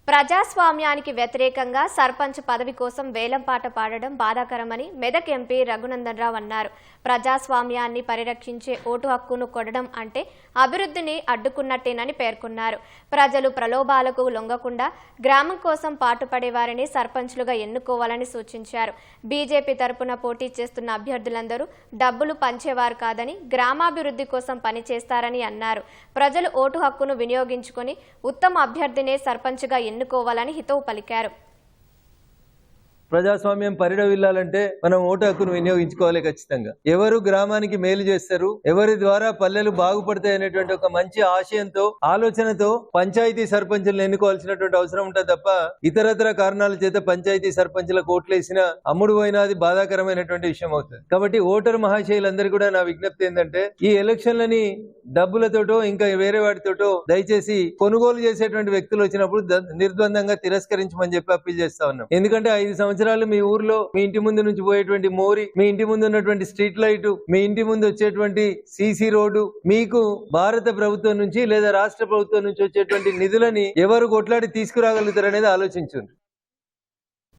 ప్రజాస్వామ్యానికి వ్యతిరేకంగా సర్పంచ్ పదవి కోసం వేలంపాట పాడడం బాధాకరమని మెదక్ ఎంపీ రఘునందన్ రావు అన్నారు. ప్రజాస్వామ్యాన్ని పరిరక్షించే ఓటు హక్కును కొడడం అంటే అభివృద్ధిని అడ్డుకున్నట్టేనని పేర్కొన్నారు. ప్రజలు ప్రలోభాలకు లొంగకుండా గ్రామం కోసం పాటుపడే వారిని సర్పంచ్లుగా ఎన్నుకోవాలని సూచించారు. బీజేపీ తరపున పోటీ చేస్తున్న అభ్యర్థులందరూ డబ్బులు పంచేవారు కాదని, గ్రామాభివృద్ధి కోసం పనిచేస్తారని అన్నారు. ప్రజలు ఓటు హక్కును వినియోగించుకొని ఉత్తమ అభ్యర్థినే సర్పంచ్గా ఎన్నుకోవాలని హితవు పలికారు. ప్రజాస్వామ్యం పరిడవిల్లాలంటే మనం ఓటు హక్కును వినియోగించుకోవాలి. ఖచ్చితంగా ఎవరు గ్రామానికి మేలు చేస్తారు, ఎవరి ద్వారా పల్లెలు బాగుపడతాయి అనేటువంటి ఒక మంచి ఆశయంతో, ఆలోచనతో పంచాయతీ సర్పంచులను ఎన్నుకోవాల్సినటువంటి అవసరం ఉంటుంది తప్ప ఇతరత్ర కారణాల చేత పంచాయతీ సర్పంచులకు ఓట్లేసిన అమ్ముడు పోయినది బాధాకరమైనటువంటి విషయం అవుతుంది. కాబట్టి ఓటరు మహాశయులందరూ కూడా నా విజ్ఞప్తి ఏంటంటే, ఈ ఎలక్షన్లని డబ్బులతోటో ఇంకా వేరే వాటితోటో దయచేసి కొనుగోలు చేసేటువంటి వ్యక్తులు వచ్చినప్పుడు నిర్ద్వందంగా తిరస్కరించమని చెప్పి అప్పీల్ చేస్తా ఉన్నాం. ఎందుకంటే 5 సంవత్సరాలు మీ ఊర్లో మీ ఇంటి ముందు నుంచి పోయేటువంటి మోరి, మీ ఇంటి ముందు ఉన్నటువంటి స్ట్రీట్ లైట్, మీ ఇంటి ముందు వచ్చేటువంటి సీసీ రోడ్డు, మీకు భారత ప్రభుత్వం నుంచి లేదా రాష్ట్ర ప్రభుత్వం నుంచి వచ్చేటువంటి నిధులని ఎవరు కొట్లాడి తీసుకురాగలుగుతారు అనేది ఆలోచించండి.